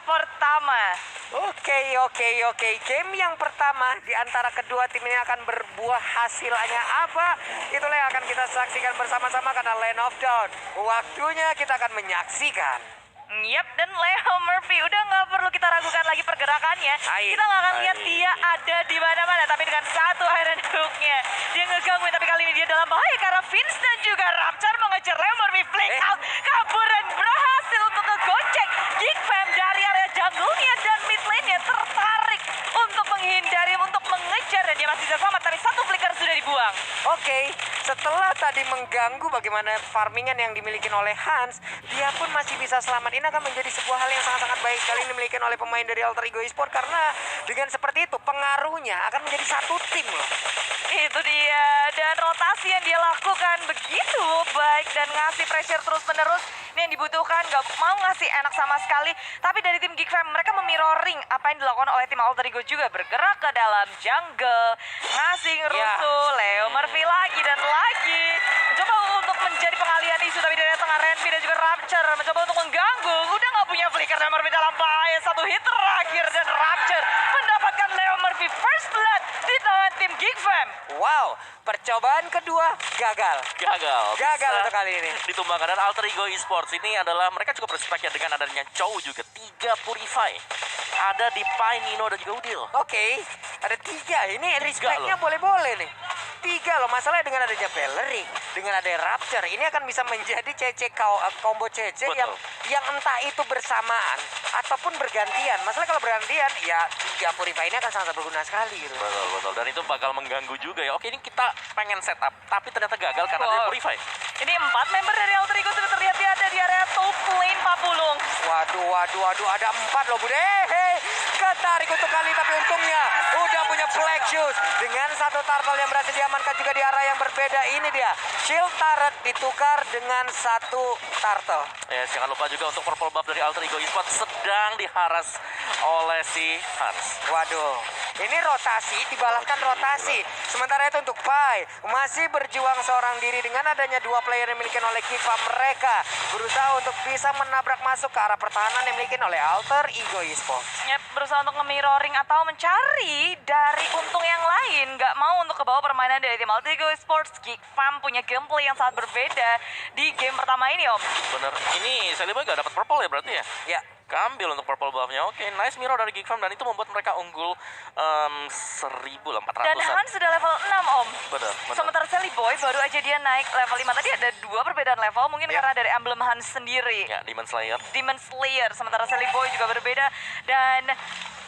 pertama. Oke. Game yang pertama di antara kedua tim ini akan berbuah hasilnya apa? Itulah yang akan kita saksikan bersama-sama karena Land of Dawn. Waktunya kita akan menyaksikan. Yap, dan Leo Murphy udah nggak perlu kita ragukan lagi pergerakannya. Kita nggak akan lihat dia ada di mana-mana, tapi dengan satu Iron Hook-nya dia ngegangguin. Tapi kali ini dia dalam bahaya karena Vince dan juga Rapture mengejar Leo Murphy. Flick out, kabur dan berhasil untuk ngegocek Geek Fam dari area jungle-nya dan mid lane-nya tertarik untuk menghindari, untuk mengejar, dan dia masih bisa selamat. Tapi satu flicker sudah dibuang. Oke, setelah tadi mengganggu bagaimana farmingan yang dimiliki oleh Hans, dia pun masih bisa selamat. Ini akan menjadi sebuah hal yang sangat-sangat baik kali ini dimiliki oleh pemain dari Alter Ego Esports, karena dengan seperti itu pengaruhnya akan menjadi satu tim loh. Itu dia, dan rotasi yang dia lakukan begitu baik dan ngasih pressure terus-menerus. Ini yang dibutuhkan, gak mau ngasih enak sama sekali. Tapi dari tim Geek Fam, mereka memirroring apa yang dilakukan oleh tim Alter Ego juga. Bergerak ke dalam jungle, ngasih ngerusuh Leo Murphy lagi dan lagi. Mencoba untuk menjadi pengalihan isu, tapi dari tengah Renvi dan juga Rapture mencoba untuk mengganggu. Udah gak punya flicker dan Murphy dalam bahaya. Satu hit terakhir dan Rapture mendapatkan Leo Murphy first blood di tangan tim Geek Fam. Wow, percobaan kedua gagal. Gagal untuk kali ini. Ditumbangkan. Dan Alter Ego Esports ini adalah mereka cukup respect ya dengan adanya Chow juga. 3 Purify. Ada di Pai, Nino dan juga Udil. Oke, ada 3. Ini respect-nya boleh-boleh nih. 3 loh, masalahnya dengan adanya Valerie, dengan adanya Rapture, ini akan bisa menjadi combo CC yang entah itu bersamaan ataupun bergantian. Masalah kalau bergantian, ya 3 Purify ini akan sangat berguna sekali gitu. Betul. Dan itu bakal mengganggu juga ya. Oke, ini kita pengen setup, tapi ternyata gagal karena ada Purify. Ini 4 member dari Alter Ego sudah terlihat dia ada di area top lane Papulung. Waduh, ada 4 loh Bude. Ketarik untuk kali, tapi untungnya udah punya flag shoes. Dengan satu turtle yang berhasil diamankan juga di arah yang berbeda. Ini dia, shield turret ditukar dengan satu turtle. Ya, jangan lupa juga untuk purple buff dari Alter Ego Esports sedang diharas oleh si Hans. Waduh, ini rotasi, dibalaskan rotasi. Sementara itu untuk Pai, masih berjuang seorang diri dengan adanya 2 player yang dimiliki oleh Kiva. Mereka berusaha untuk bisa menabrak masuk ke arah pertahanan yang dimiliki oleh Alter Ego Esports. Yap, berusaha untuk nge-mirroring atau mencari dari untung yang lain. Gak mau untuk kebawa permainan dari tim Alter Ego Esports. Geek Fam punya gameplay yang sangat berbeda di game pertama ini, Om. Bener, ini Celiboy gak dapat purple ya berarti ya? Ya. Keambil untuk purple buff-nya. Oke, nice mirror dari Geek Fam dan itu membuat mereka unggul 1.400-an. Dan Hans sudah level 6, Om. Bener. Sementara Celiboy baru aja dia naik level 5. Tadi ada 2 perbedaan level, mungkin karena dari emblem Hans sendiri. Ya, Demon Slayer. Sementara Celiboy juga berbeda. Dan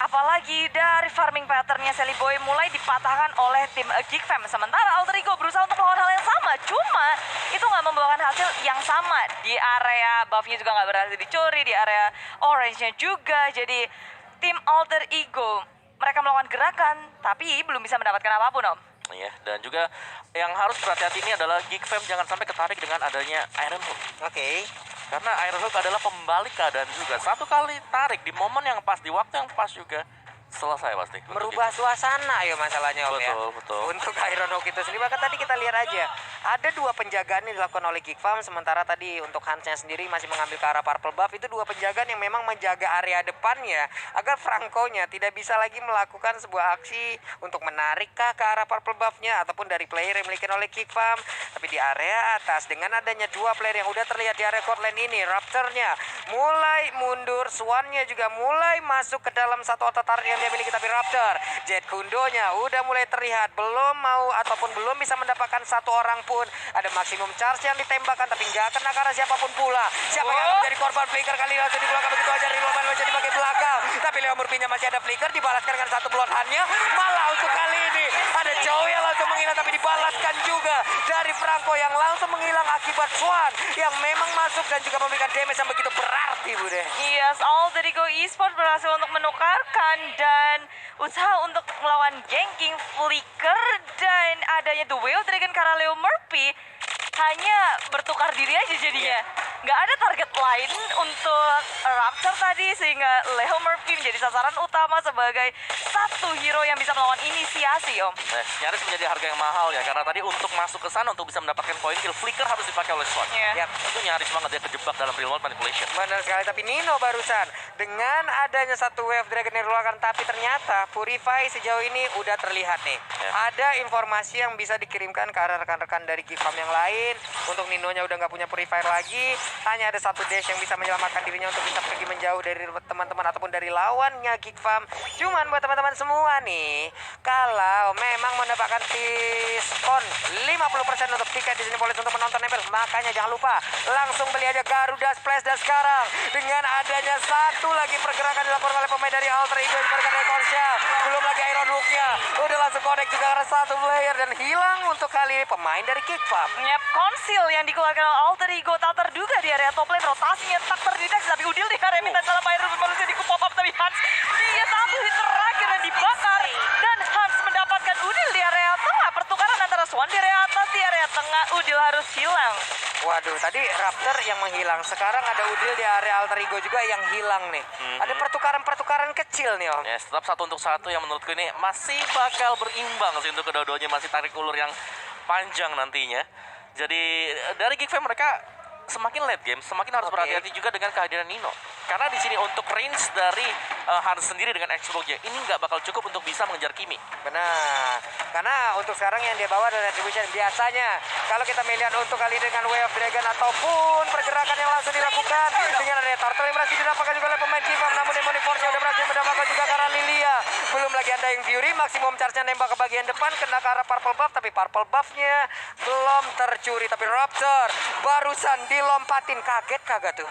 apalagi dari farming patternnya Celiboy mulai dipatahkan oleh tim Geek Fam. Sementara Alter Ego berusaha untuk melakukan hal yang sama. Cuma itu nggak membawakan hasil yang sama. Di area buff-nya juga nggak berhasil dicuri. Di area orange-nya juga. Jadi tim Alter Ego mereka melakukan gerakan tapi belum bisa mendapatkan apapun, Om. Iya, dan juga yang harus berhati-hati ini adalah Geek Fam jangan sampai ketarik dengan adanya Iron Hook. Oke. Karena Iron Hook adalah pembalik keadaan juga. Satu kali tarik di momen yang pas, di waktu yang pas juga, selesai pasti. Merubah suasana ya masalahnya, Om. Betul. Untuk Iron Hook itu sendiri, bahkan tadi kita lihat aja ada 2 penjagaan yang dilakukan oleh Geek Fam. Sementara tadi untuk Hansnya sendiri masih mengambil ke arah purple buff. Itu 2 penjagaan yang memang menjaga area depannya agar Franco-nya tidak bisa lagi melakukan sebuah aksi untuk menarik ke arah purple buff-nya ataupun dari player yang dimiliki oleh Geek Fam. Tapi di area atas dengan adanya 2 player yang udah terlihat di area court lane ini, Rapture-nya mulai mundur, Swan-nya juga mulai masuk ke dalam satu otot tarik yang dia miliki. Tapi Rapture, Jet Kundonya udah mulai terlihat belum mau ataupun belum bisa mendapatkan satu orang pun. Ada maksimum charge yang ditembakkan tapi nggak kena karena siapapun pula. Siapa yang akan menjadi korban flicker kali ini langsung dikeluarkan begitu aja. Rilman menjadi bagian belakang. Tapi Leo Murphy-nya masih ada flicker, dibalaskan dengan satu bloodhound-nya. Malah untuk kali ini ada Joe yang langsung menghilang tapi dibalaskan juga dari Franco yang langsung menghilang akibat Swan yang memang masuk dan juga memberikan damage yang begitu berarti, Bude. Yes, Alter Ego Esports berhasil untuk menukarkan dan usaha untuk melawan ganking flicker dan adanya The Whale Dragon karena Leo Murphy hanya bertukar diri aja jadinya. nggak ada target lain untuk Raptor tadi, sehingga Leo Murphy menjadi sasaran utama sebagai satu hero yang bisa melawan inisiasi, Om. Nyaris menjadi harga yang mahal ya, karena tadi untuk masuk ke sana untuk bisa mendapatkan poin kill, flicker harus dipakai oleh Swan. Iya. Yap. Itu nyaris banget dia kejebak dalam real world manipulation. Benar sekali, tapi Nino barusan dengan adanya satu wave dragon yang dikeluarkan, tapi ternyata Purify sejauh ini udah terlihat nih. Ya. Ada informasi yang bisa dikirimkan ke arah rekan-rekan dari Gifam yang lain. Untuk Ninonya udah nggak punya Purify lagi, hanya ada satu dash yang bisa menyelamatkan dirinya untuk bisa pergi menjauh dari teman-teman ataupun dari lawannya Gifam. Cuman buat teman-teman semua nih, kalau memang mendapatkan diskon 50% untuk tiket di sini Polis untuk menonton nempel, makanya jangan lupa langsung beli aja Garuda Splash. Dan sekarang dengan adanya satu lagi pergerakan dilakukan oleh pemain dari Alter Ego dipergerakan dari Korsha, belum lagi Iron Hook-nya udah langsung connect juga karena satu player dan hilang untuk kali ini pemain dari Kickfam. Yap, konsil yang dikeluarkan oleh Alter Ego tak terduga di area top lane, rotasinya tak terdeteksi, tapi Udil di area minta salah Pyro manusia di pop up, tapi Hans dia satu hit terakhir dan dibakar, dan Hans mendapatkan Udil di area tengah. Pertukaran antara Swan di area atas, di area tengah Udil harus hilang. Waduh, tadi Raptor yang menghilang, sekarang ada Udil di area Alter Ego juga yang hilang nih. Ada pertukaran-pertukaran kecil nih, Om. Ya, tetap 1 untuk 1 yang menurutku ini masih bakal berimbang sih untuk kedua-duanya, masih tarik ulur yang panjang nantinya. Jadi dari Geekfam mereka semakin late game, semakin harus berhati-hati juga dengan kehadiran Nino. Karena di sini untuk range dari Hans sendiri dengan Xbox-nya ini nggak bakal cukup untuk bisa mengejar Kimi. Benar, karena untuk sekarang yang dia bawa adalah Retribution. Biasanya kalau kita melihat untuk kali ini dengan Way of Dragon ataupun pergerakan yang langsung dilakukan dengan ada Turtle yang berhasil didapatkan juga oleh pemain Gifam, namun Demonic Force-nya udah berhasil mendapatkan juga ke arah Lilia. Belum lagi ada yang Fury, maksimum charge-nya nembak ke bagian depan, kena ke arah Purple Buff, tapi Purple Buff-nya belum tercuri. Tapi Raptor barusan dilompatin, kaget kagak tuh?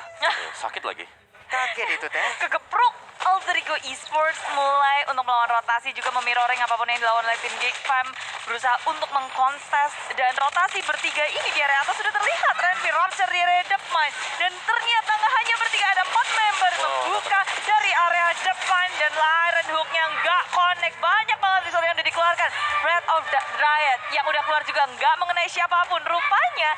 Sakit lagi. Kaget itu teh. Kegepruk. Alter Ego Esports mulai untuk melawan rotasi, juga memirroring apapun yang dilawan oleh tim Geekfam, berusaha untuk mengkontes, dan rotasi bertiga ini di area atas sudah terlihat. Renvi, Rapture di area depan, dan ternyata nggak hanya bertiga, ada 4 member membuka dari area depan, dan Iron Hook-nya nggak connect. Banyak banget resource yang udah dikeluarkan. Breath of the Riot yang udah keluar juga nggak mengenai siapapun. Rupanya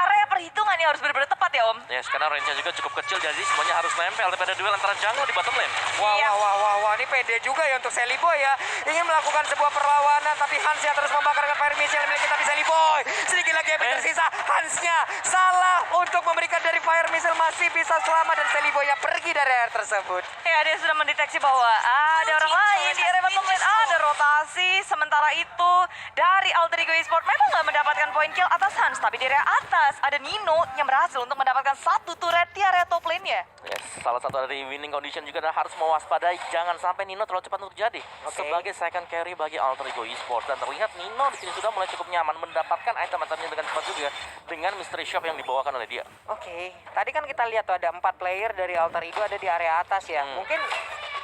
area perhitungan yang harus benar-benar tepat ya, Om. Ya, karena range-nya juga cukup kecil, jadi semuanya harus nempel. Tapi ada duel antara jungle di bottom lane. Wah, ini pede juga ya untuk Sally Boy ya. Ingin melakukan sebuah perlawanan, tapi Hans yang terus membakar dengan fire missile yang milik kita Sally Boy. Sedikit lagi yang tersisa, Hansnya salah untuk memberikan dari fire missile, masih bisa selamat dan Sally Boy yang pergi dari area tersebut. Ya, dia sudah mendeteksi bahwa ada orang lain di area bottom lane, ada rotasi. Sementara itu dari Alter Ego Esports memang nggak mendapatkan poin kill atas Hans, tapi di area atas ada Nino yang berhasil untuk mendapatkan satu turret di area top lane-nya. Yes, salah satu dari winning condition juga adalah harus mewaspadai jangan sampai Nino terlalu cepat untuk jadi sebagai second carry bagi Alter Ego Esports. Dan terlihat Nino di sini sudah mulai cukup nyaman mendapatkan item-itemnya dengan cepat juga dengan mystery shop yang dibawakan oleh dia. Oke, tadi kan kita lihat tuh ada 4 player dari Alter Ego ada di area atas ya.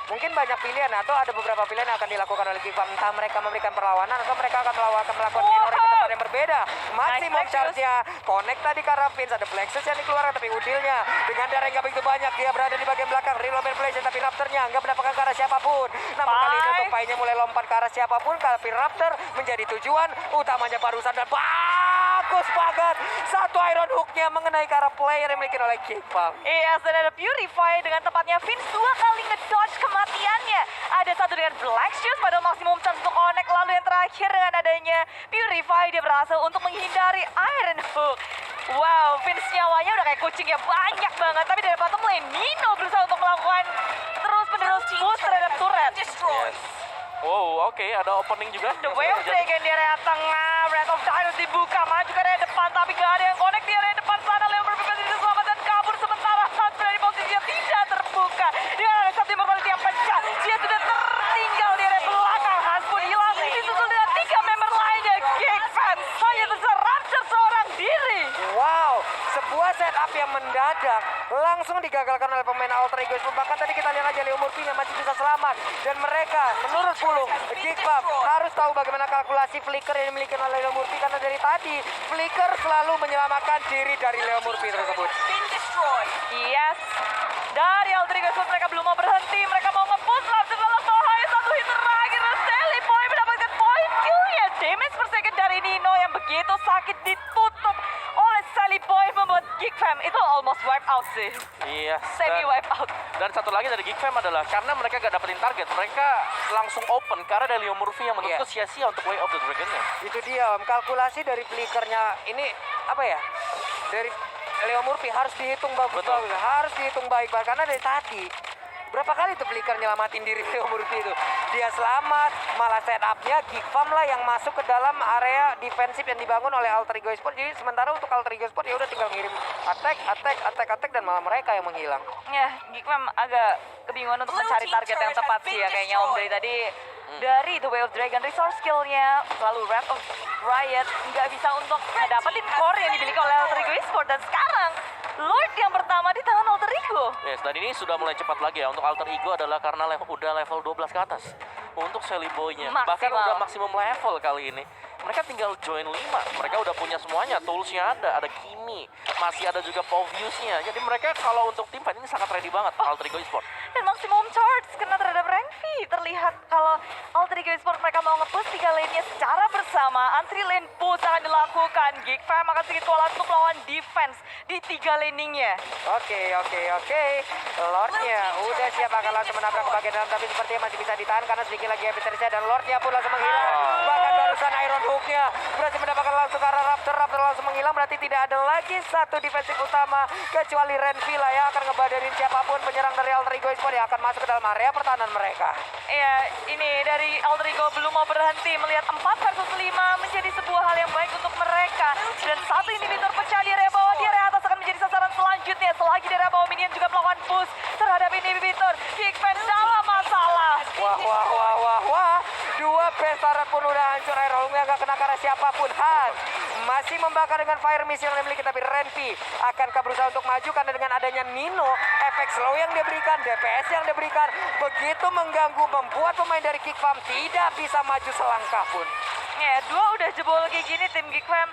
Mungkin banyak pilihan atau ada beberapa pilihan yang akan dilakukan oleh Gifam. Entah mereka memberikan perlawanan atau mereka akan melakukan mirroring ke tempat yang berbeda. Maksimum charge-nya connect tadi ke arah Vince, ada Black Suit yang dikeluarkan, tapi Udilnya dengan darah yang gak begitu banyak, dia berada di bagian belakang real manipulation, tapi Raptornya nggak mendapatkan ke arah siapapun. Namun kali ini untuk Pai-nya mulai lompat ke arah siapapun, tapi Raptor menjadi tujuan utamanya barusan, dan bagus banget satu Iron Hook-nya mengenai ke arah player yang dimiliki oleh Gifam. Iya, dan ada Purify dengan tepatnya Vince 2 kali ngedodge kematiannya. Ada satu dengan Black Shoes pada maksimum chance untuk connect, lalu yang terakhir dengan adanya Purify dia berhasil untuk menghindari Iron Hook. Wow, Vince nyawanya udah kayak kucingnya banyak banget, tapi dari bottom lane Nino berusaha untuk melakukan terus-menerus push terhadap turret. Yes. Wow, oke, ada opening juga. The Way of Dragon di area tengah, Breath of Dynasty dibuka, maju ke area depan, tapi gak ada yang connect di area depan sana. Leo berpipis selamat dan kabur, sementara Hans dari posisi yang tidak terbuka. Dengan ada satu immortality yang pecah, dia sudah tertinggal di area belakang. Hans pun hilang, disusul dengan 3 member lainnya. Geekfam hanya tersisa Rapture seorang diri. Wow, sebuah setup yang mendadak langsung digagalkan oleh pemain Alter Ego. Bahkan tadi kita lihat aja Leo Murphy-nya masih bisa selamat, dan mereka menurut Geekfam harus tahu bagaimana kalkulasi flicker yang dimiliki oleh Leo Murphy, karena dari tadi flicker selalu menyelamatkan diri dari Leo Murphy tersebut. Yes, dari Alter Ego mereka belum mau berhenti, mereka mau nge-push Rapture dalam bahaya. Satu hit terakhir, Sally Boy mendapatkan poin kill-nya. Damage per second dari Nino yang begitu sakit ditutup oleh Sally Boy membuat Geekfam itu almost wipe out sih. Iya. Semi dan- wipe out. Dan satu lagi dari Geek Fam adalah karena mereka gak dapetin target, mereka langsung open karena ada Leo Murphy yang menurutku sia-sia untuk Way of the Dragon-nya. Itu dia Om, kalkulasi dari flickernya ini apa ya? Dari Leo Murphy harus dihitung bagus, Betul. harus dihitung baik karena dari tadi berapa kali tuh flicker nyelamatin diri Leo Murphy itu. Dia selamat, malah setupnya Geek Fam lah yang masuk ke dalam area defensif yang dibangun oleh Alter Ego Sport. Jadi sementara untuk Alter Ego Sport ya udah tinggal ngirim attack dan malah mereka yang menghilang. Ya, Geek Fam agak kebingungan untuk mencari target yang tepat sih ya kayaknya Om dari tadi. Dari The Way of Dragon, resource skill-nya lalu Wrath of Riot nggak bisa untuk ngedapetin core yang dimiliki oleh Alter Ego Esport. Dan sekarang Lord yang pertama di tangan Alter Ego. Yes, dan ini sudah mulai cepat lagi ya. Untuk Alter Ego adalah karena udah level 12 ke atas. Untuk Sally Boy-nya, bahkan Maksimal. udah maksimum level kali ini. Mereka tinggal join 5. Mereka udah punya semuanya, tools-nya ada Kimi, masih ada juga Povius-nya. Jadi mereka kalau untuk tim fight ini sangat ready banget, Alter Ego Esport. Dan maksimum charge kena terhadap Renvi. Terlihat kalau Alter Ego Esport mereka mau nge-push 3 lane-nya secara bersama. Antri lane push akan dilakukan. Geek Fam akan sedikit kewalahan untuk melawan defense di 3 laning-nya. Oke. Lordnya udah siap akan langsung menabrak ke bagian dalam, tapi sepertinya masih bisa ditahan karena sedikit lagi Epiterisnya dan Lordnya pun langsung menghilang. Bahkan barusan Iron Hook-nya berhasil mendapatkan langsung ke arah Raptor langsung menghilang. Berarti tidak ada lagi satu defensif utama kecuali Renvi lah yang akan ngebadarin siapapun penyerang dari Alter Ego Esport yang akan masuk ke dalam area pertahanan mereka. Ya, ini dari Alter Ego belum mau berhenti melihat 4 versus 5 menjadi sebuah hal yang baik untuk mereka. Dan satu inhibitor pecah di area bawah, di area atas akan menjadi sasaran selanjutnya. Selagi di area bawah minion juga melakukan push terhadap inhibitor. Geek Fam dalam masalah. Wah. Dua pestaran pun udah hancur. Iron Hook-nya gak kena karena siapapun. Han masih membakar dengan fire missile yang dimiliki, tapi Renvi akankah berusaha untuk maju karena dengan adanya Nino, efek slow yang diberikan, DPS yang diberikan begitu mengganggu, membuat pemain dari Geek Fam tidak bisa maju selangkah pun. Ya, 2 udah jebol kayak gini tim Geek Fam.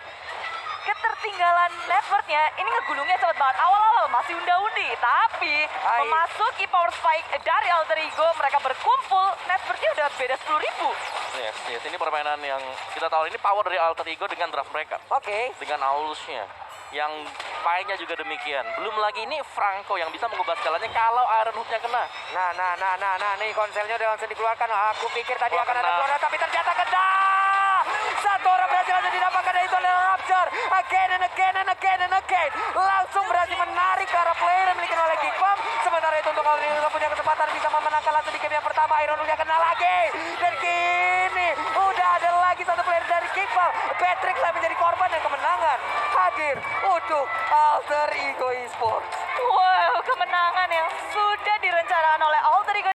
Ketertinggalan networknya, ini ngegulungnya cepet banget. Awal-awal masih unda-undi, tapi memasuki power spike dari Alter Ego, mereka berkumpul, networknya udah beda 10.000. Yes, ini permainan yang kita tahu ini power dari Alter Ego dengan draft mereka. Oke. Dengan Aulusnya yang painnya juga demikian. Belum lagi ini Franco yang bisa mengubah skalanya kalau Iron Hook-nya kena. Nah, nih konselnya udah langsung dikeluarkan. Aku pikir tadi Wah, akan ada kena. keluar, tapi ternyata kena. Satu orang berhasil langsung didapatkan, dan itu adalah Rapture. Again and again. Langsung berhasil menarik ke arah player yang dimiliki oleh Geek Fam. Sementara itu untuk Alter Ego punya kesempatan bisa memenangkan langsung di game yang pertama. Iron Hook-nya kena lagi. Dan kini udah ada lagi satu player dari Geek Fam. Patrick lah menjadi korban dan kemenangan hadir untuk Alter Ego Esports. Wow, kemenangan yang sudah direncanakan oleh Alter Ego